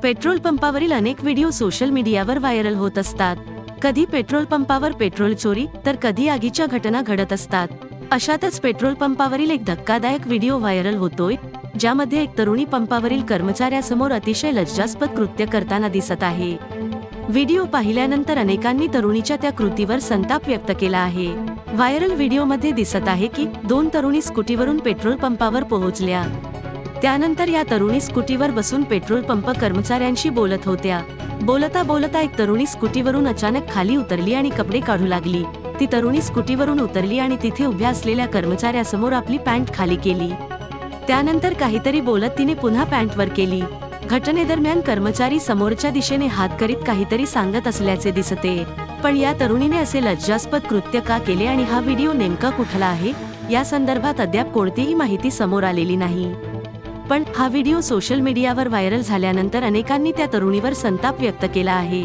Petrol पंपावरील अनेक video social मीडियावर viral होत असतात। कधी पेट्रोल पंपावर पेट्रोल चोरी तर कधी आगीच्या घटना घडत असतात। अशातच पेट्रोल पंपावरील एक धक्कादायक व्हिडिओ व्हायरल होतोय, ज्यामध्ये एक तरुणी पंपावरील कर्मचाऱ्यासमोर अतिशय लज्जास्पद कृत्य करताना दिसत आहे। व्हिडिओ पाहिल्यानंतर अनेकांनी तरुणीच्या त्या कृतीवर संताप व्यक्त केला आहे। व्हायरल व्हिडिओमध्ये दिसत आहे की दोन तरुणी स्कूटीवरून पेट्रोल पंपावर पोहोचल्या। त्यानंतर या तरुणी स्कूटीवर बसून पेट्रोल पंप कर्मचाऱ्यांशी बोलत होत्या। बोलता बोलता एक तरुणी स्कूटीवरून अचानक खाली उतरली आणि कपडे काढू लागली। ती तरुणी स्कूटीवरून उतरली आणि तिथे उभ्या असलेल्या कर्मचाऱ्यासमोर आपली पॅन्ट खाली केली। त्यानंतर काहीतरी बोलत तिने पुन्हा पॅन्ट वर केली। घटनेदरम्यान कर्मचारी समोरच्या दिशेने हात करीत काहीतरी सांगत असल्याचे दिसते। पण या तरुणीने असे लज्जास्पद कृत्य का केले आणि हा व्हिडिओ नेमका कुठला आहे, या संदर्भात अद्याप कोणतीही माहिती समोर आलेली नाही। पण हा व्हिडिओ सोशल मीडियावर व्हायरल झाल्यानंतर अनेकांनी त्या तरुणीवर संताप व्यक्त केला आहे।